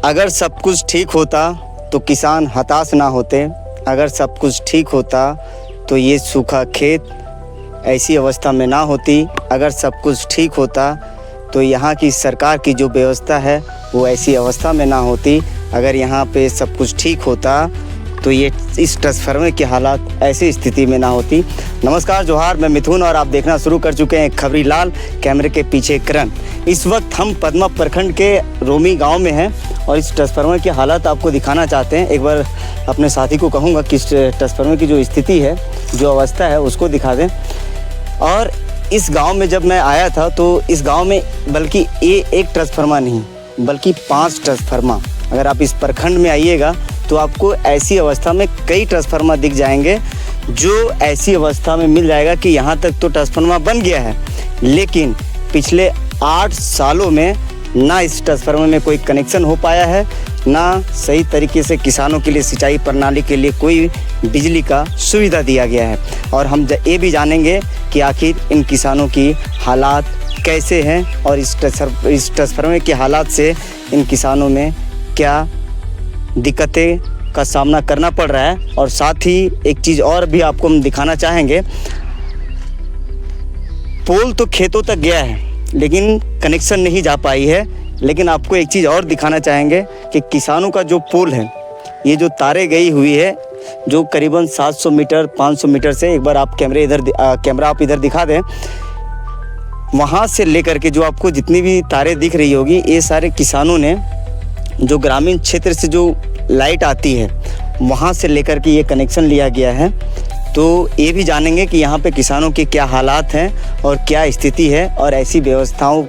अगर सब कुछ ठीक होता तो किसान हताश ना होते। अगर सब कुछ ठीक होता तो ये सूखा खेत ऐसी अवस्था में ना होती। अगर सब कुछ ठीक होता तो यहाँ की सरकार की जो व्यवस्था है वो ऐसी अवस्था में ना होती। अगर यहाँ पे सब कुछ ठीक होता तो ये इस ट्रांसफार्मर की हालात ऐसी स्थिति में ना होती। नमस्कार, जोहार, मैं मिथुन और आप देखना शुरू कर चुके हैं खबरी लाल, कैमरे के पीछे करण। इस वक्त हम पदमा प्रखंड के रोमी गांव में हैं और इस ट्रांसफार्मर की हालत आपको दिखाना चाहते हैं। एक बार अपने साथी को कहूँगा कि इस ट्रांसफार्मर की जो स्थिति है, जो अवस्था है, उसको दिखा दें। और इस गाँव में जब मैं आया था तो इस गाँव में बल्कि एक ट्रांसफार्मर नहीं बल्कि 5 ट्रांसफार्मर, अगर आप इस प्रखंड में आइएगा तो आपको ऐसी अवस्था में कई ट्रांसफार्मर दिख जाएंगे, जो ऐसी अवस्था में मिल जाएगा कि यहाँ तक तो ट्रांसफार्मर बन गया है, लेकिन पिछले 8 सालों में ना इस ट्रांसफार्मर में कोई कनेक्शन हो पाया है, ना सही तरीके से किसानों के लिए सिंचाई प्रणाली के लिए कोई बिजली का सुविधा दिया गया है। और हम ये भी जानेंगे कि आखिर इन किसानों की हालात कैसे हैं और इस ट्रांसफार्मर के हालात से इन किसानों में क्या दिक्कतें का सामना करना पड़ रहा है। और साथ ही एक चीज़ और भी आपको हम दिखाना चाहेंगे, पोल तो खेतों तक गया है लेकिन कनेक्शन नहीं जा पाई है। लेकिन आपको एक चीज़ और दिखाना चाहेंगे कि किसानों का जो पोल है, ये जो तारे गई हुई है, जो करीबन 700 मीटर 500 मीटर से, एक बार आप कैमरा आप इधर दिखा दें, वहाँ से लेकर के जो आपको जितनी भी तारे दिख रही होगी, ये सारे किसानों ने जो ग्रामीण क्षेत्र से जो लाइट आती है वहाँ से लेकर के ये कनेक्शन लिया गया है। तो ये भी जानेंगे कि यहाँ पे किसानों के क्या हालात हैं और क्या स्थिति है, और ऐसी व्यवस्थाओं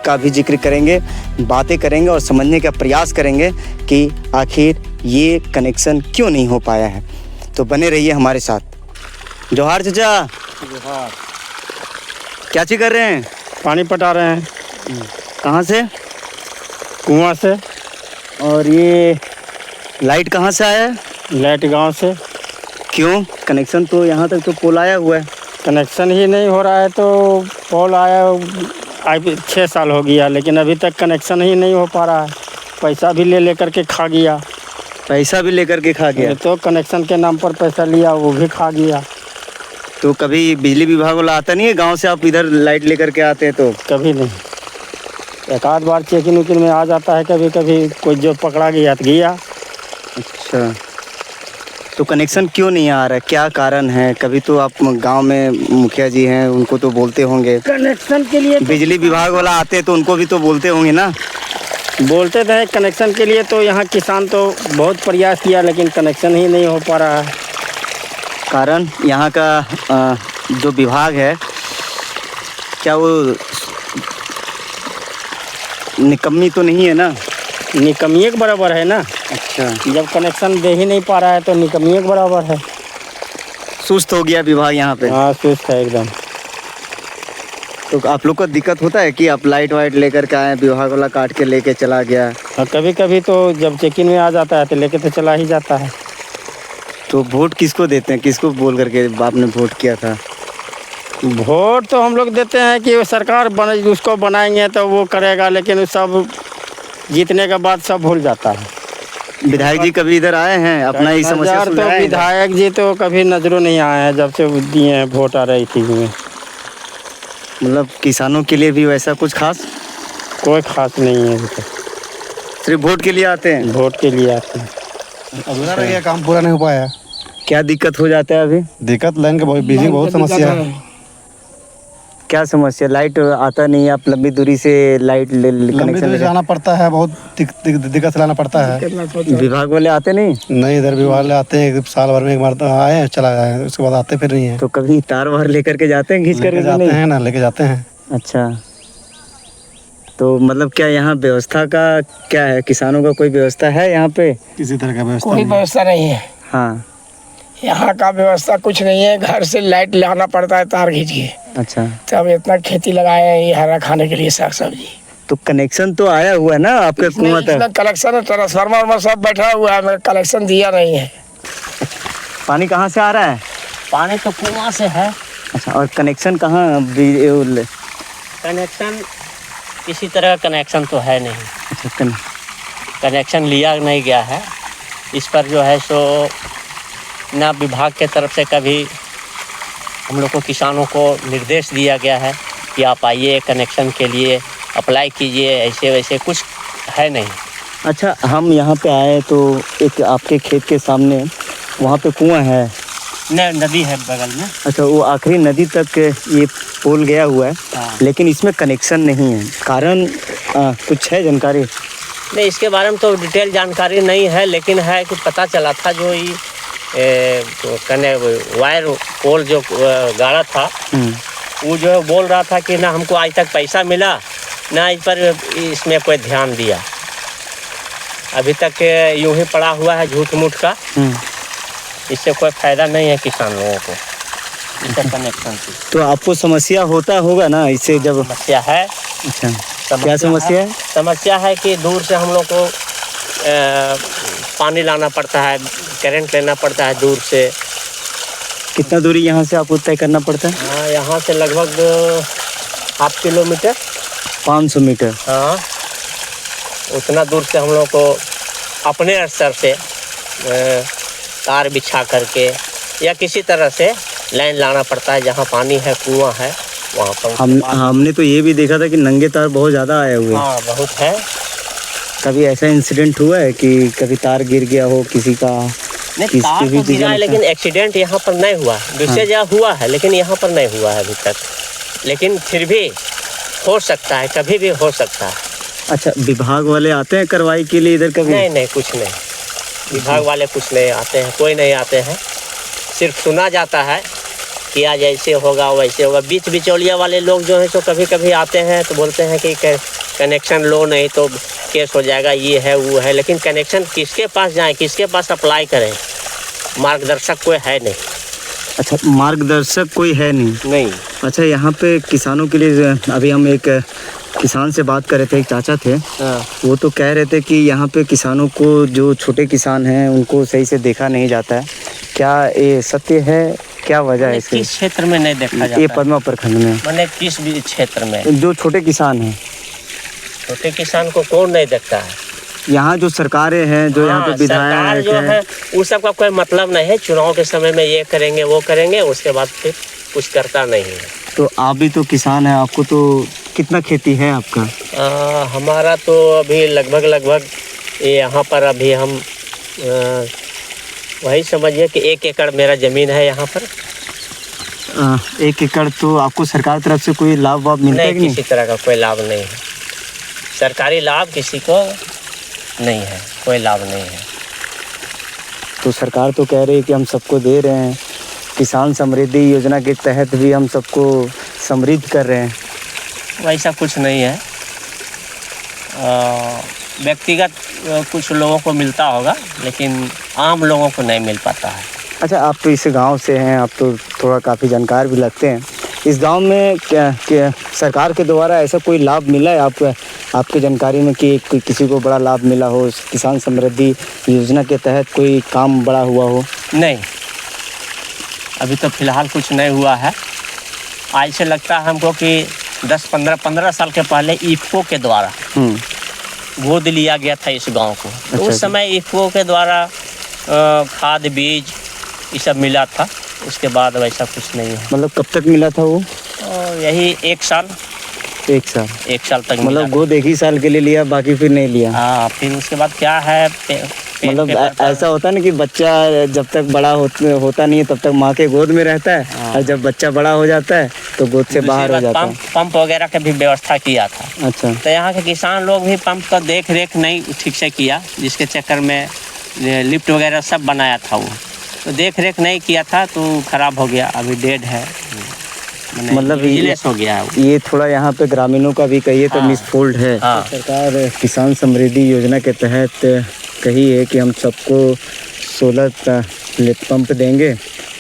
का भी जिक्र करेंगे, बातें करेंगे और समझने का प्रयास करेंगे कि आखिर ये कनेक्शन क्यों नहीं हो पाया है। तो बने रहिए हमारे साथ। जोहार चाचा। जोहार। क्या चीज़ कर रहे हैं? पानी पटा रहे हैं। कहाँ से? कुआं से। और ये लाइट कहाँ से आया है? लाइट गांव से। क्यों? कनेक्शन तो यहाँ तक तो पोल आया हुआ है। कनेक्शन ही नहीं हो रहा है तो पोल आया 6 साल हो गया, लेकिन अभी तक कनेक्शन ही नहीं हो पा रहा है। पैसा भी ले करके खा गया। पैसा भी लेकर के खा गया? तो कनेक्शन के नाम पर पैसा लिया, वो भी खा गया। तो कभी बिजली विभाग वाला आता नहीं है गांव से? आप इधर लाइट लेकर के आते हैं तो? कभी नहीं। एक आध बार चेकिंग वेकिंग में आ जाता है, कभी कभी कोई जो पकड़ा गया तो गया। अच्छा, तो कनेक्शन क्यों नहीं आ रहा है? क्या कारण है? कभी तो आप गांव में मुखिया जी हैं, उनको तो बोलते होंगे। कनेक्शन के लिए बिजली विभाग वाला आते तो उनको भी तो बोलते होंगे ना? बोलते थे कनेक्शन के लिए, तो यहाँ किसान तो बहुत प्रयास किया लेकिन कनेक्शन ही नहीं हो पा रहा है। कारण यहाँ का जो विभाग है, क्या वो निकम्मी तो नहीं है ना? निकम्मी के बराबर है ना। अच्छा, जब कनेक्शन दे ही नहीं पा रहा है तो निकम्मी के बराबर है। सुस्त हो गया विभाग यहाँ पे। हाँ, सुस्त है एकदम। तो आप लोग को दिक्कत होता है कि आप लाइट वाइट लेकर के आए, विभाग वाला काट के लेके चला गया? और कभी कभी तो जब चेकिंग में आ जाता है तो लेके तो चला ही जाता है। तो वोट किसको देते हैं? किसको बोल करके आपने वोट किया था? वोट तो हम लोग देते हैं कि सरकार उसको बनाएंगे तो वो करेगा, लेकिन सब जीतने के बाद सब भूल जाता है। विधायक जी कभी इधर आए हैं अपना ही समस्या तो सुलझाए? विधायक जी तो कभी नजरों नहीं आए हैं जब से दिए हैं वोट आ रही थी में। मतलब किसानों के लिए भी वैसा कुछ खास? कोई खास नहीं है अभी तक। सिर्फ वोट के लिए आते हैं? वोट के लिए आते हैं। अधूरा रह गया, काम पूरा नहीं हो पाया। क्या दिक्कत हो जाता है अभी? दिक्कत लाइन के बिजली बहुत समस्या है। क्या समस्या? लाइट आता नहीं है, आप लंबी दूरी से लाइट लंबी दूरी से आना पड़ता है, बहुत दिक्कत से लाना पड़ता है। विभाग वाले आते नहीं? नहीं, इधर विभाग वाले आते हैं, साल भर में एक बार आए हैं, चला गए, उसके बाद आते फिर नहीं है। तो कभी तार वार लेकर के जाते हैं, खींच करके जाते हैं ना, लेके जाते हैं। अच्छा, तो मतलब क्या यहाँ व्यवस्था का क्या है? किसानों का कोई व्यवस्था है यहाँ पे? किसी तरह का व्यवस्था कोई व्यवस्था नहीं है। हाँ, यहाँ का व्यवस्था कुछ नहीं है। घर से लाइट लाना पड़ता है तार खींच के। अच्छा, तब इतना खेती लगाए हैं ये हरा खाने के लिए, साग सब्जी। तो कनेक्शन तो आया हुआ है ना आपके कुआं तक? कलेक्शन है, ट्रांसफार्मर सब बैठा हुआ है, मैं कलेक्शन दिया नहीं है। पानी कहाँ से आ रहा है? पानी तो कुआं से है। अच्छा, और कनेक्शन कहाँ? कनेक्शन किसी तरह का कनेक्शन तो है नहीं। अच्छा, कनेक्शन लिया नहीं गया है। इस पर जो है सो ना विभाग के तरफ से कभी हम लोग को किसानों को निर्देश दिया गया है कि आप आइए कनेक्शन के लिए अप्लाई कीजिए, ऐसे वैसे कुछ है नहीं। अच्छा, हम यहाँ पे आए तो एक आपके खेत के सामने वहाँ पे कुआं है। नदी है बगल में। अच्छा, वो आखिरी नदी तक ये पोल गया हुआ है। हाँ। लेकिन इसमें कनेक्शन नहीं है, कारण कुछ है जानकारी? नहीं, इसके बारे में तो डिटेल जानकारी नहीं है, लेकिन है कि पता चला था जो ये वायर पोल जो गाड़ा था वो जो बोल रहा था कि ना हमको आज तक पैसा मिला, ना इस पर इसमें कोई ध्यान दिया। अभी तक यूं ही पड़ा हुआ है झूठ मूठ का। इससे कोई फायदा नहीं है किसान लोगों को इससे कनेक्शन से। तो आपको समस्या होता होगा ना इससे जब? समस्या है। अच्छा, क्या समस्या है? समस्या है कि दूर से हम लोग को पानी लाना पड़ता है, करंट लेना पड़ता है दूर से। कितना दूरी यहाँ से आपको तय करना पड़ता है? हाँ, यहाँ से लगभग 0.5 किलोमीटर। 500 मीटर। हाँ, उतना दूर से हम लोग को अपने स्तर से तार बिछा करके या किसी तरह से लाइन लाना पड़ता है। जहाँ पानी है, कुआं है, वहाँ पर हमने तो ये भी देखा था कि नंगे तार बहुत ज़्यादा आए हुए हैं। हाँ, बहुत है। कभी ऐसा इंसिडेंट हुआ है कि कभी तार गिर गया हो किसी का? नहीं, तार तो गिरा है, लेकिन एक्सीडेंट यहाँ पर नहीं हुआ। दूसरे जगह हुआ है, लेकिन यहाँ पर नहीं हुआ है अभी तक। लेकिन फिर भी हो सकता है, कभी भी हो सकता है। अच्छा, विभाग वाले आते हैं कार्रवाई के लिए इधर कभी? नहीं, कुछ नहीं। विभाग वाले कुछ नहीं आते हैं, कोई नहीं आते हैं। सिर्फ सुना जाता है कि आज ऐसे होगा वैसे होगा। बीच बिचौलिया वाले लोग जो हैं सो कभी कभी आते हैं तो बोलते हैं कि कनेक्शन लो, नहीं तो केस हो जाएगा, ये है वो है। लेकिन कनेक्शन किसके पास जाएं, किसके पास अप्लाई करें, मार्गदर्शक कोई है नहीं। अच्छा, मार्गदर्शक कोई है नहीं। अच्छा, यहाँ पे किसानों के लिए अभी हम एक किसान से बात कर रहे थे, एक चाचा थे। वो तो कह रहे थे कि यहाँ पे किसानों को, जो छोटे किसान हैं, उनको सही से देखा नहीं जाता है। क्या ये सत्य है? क्या वजह है इसकी? किस क्षेत्र में नहीं देखा जाता? ये पदमा प्रखंड में। मैंने किस भी क्षेत्र में? जो छोटे किसान हैं। छोटे किसान को कौन नहीं देखता है? यहाँ जो सरकारें हैं, जो यहाँ पे विधायक जो है, उस सब का कोई मतलब नहीं है। चुनाव के समय में ये करेंगे वो करेंगे, उसके बाद फिर कुछ करता नहीं है। तो आप भी तो किसान हैं, आपको तो कितना खेती है आपका? हमारा तो अभी लगभग यहाँ पर अभी हम वही समझिए कि 1 एकड़ मेरा ज़मीन है यहाँ पर। 1 एकड़। तो आपको सरकार तरफ से कोई लाभ वाभ मिलता है कि नहीं? किसी तरह का कोई लाभ नहीं है। सरकारी लाभ किसी को नहीं है, कोई लाभ नहीं है। तो सरकार तो कह रही है कि हम सबको दे रहे हैं, किसान समृद्धि योजना के तहत भी हम सबको समृद्ध कर रहे हैं। वैसा कुछ नहीं है। व्यक्तिगत कुछ लोगों को मिलता होगा, लेकिन आम लोगों को नहीं मिल पाता है। अच्छा, आप तो इस गांव से हैं, आप तो थोड़ा काफ़ी जानकार भी लगते हैं। इस गांव में क्या सरकार के द्वारा ऐसा कोई लाभ मिला है आपके जानकारी में कि किसी को बड़ा लाभ मिला हो, किसान समृद्धि योजना के तहत कोई काम बड़ा हुआ हो? नहीं, अभी तो फ़िलहाल कुछ नहीं हुआ है। आज से लगता है हमको कि 10-15 साल के पहले इफ़को के द्वारा गोद लिया गया था इस गांव को। तो उस समय इफ़को के द्वारा खाद बीज ये सब मिला था। उसके बाद वैसा कुछ नहीं है। मतलब कब तक मिला था वो? यही 1 साल। 1 साल? 1 साल तक। मतलब गोद 1 ही साल के लिए लिया, बाकी फिर नहीं लिया? हाँ, फिर उसके बाद क्या है, मतलब ऐसा होता है ना कि बच्चा जब तक बड़ा होता नहीं है तब तक माँ के गोद में रहता है, और जब बच्चा बड़ा हो जाता है तो गोद से बाहर हो जाता है। पंप वगैरह का भी व्यवस्था किया था। अच्छा। तो यहाँ के किसान लोग भी पंप का देख रेख नहीं ठीक से किया, जिसके चक्कर में लिफ्ट वगैरह सब बनाया था वो, तो देख रेख नहीं किया था तो खराब हो गया, अभी डेड है। मतलब हो गया है। ये थोड़ा यहाँ पे ग्रामीणों का भी कहिए तो मिसफोल्ड है। सरकार किसान समृद्धि योजना के तहत कही है कि हम सबको सोलर पंप देंगे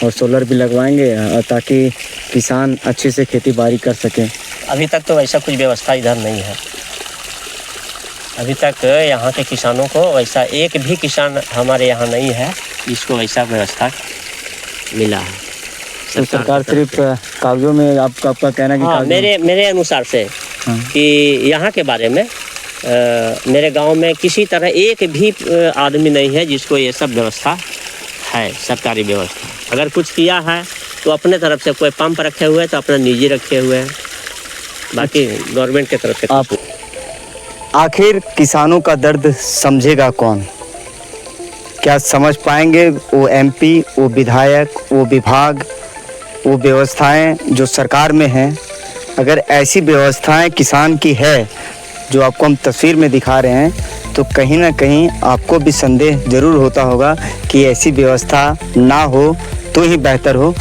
और सोलर भी लगवाएंगे, ताकि किसान अच्छे से खेती बाड़ी कर सकें। अभी तक तो वैसा कुछ व्यवस्था इधर नहीं है। अभी तक यहाँ के किसानों को वैसा एक भी किसान हमारे यहाँ नहीं है जिसको वैसा व्यवस्था मिला है। तो सरकार सिर्फ कागजों में आपका कहना है कि मेरे अनुसार से कि यहाँ के बारे में मेरे गांव में किसी तरह एक भी आदमी नहीं है जिसको ये सब व्यवस्था है, सरकारी व्यवस्था। अगर कुछ किया है तो अपने तरफ से, कोई पंप रखे हुए हैं तो अपना निजी रखे हुए हैं, बाकी गवर्नमेंट की तरफ से। आप आखिर किसानों का दर्द समझेगा कौन? क्या समझ पाएंगे वो एमपी, वो विधायक, वो विभाग, वो व्यवस्थाएं जो सरकार में हैं? अगर ऐसी व्यवस्थाएं किसान की है जो आपको हम तस्वीर में दिखा रहे हैं, तो कहीं ना कहीं आपको भी संदेह जरूर होता होगा कि ऐसी व्यवस्था ना हो तो ही बेहतर हो।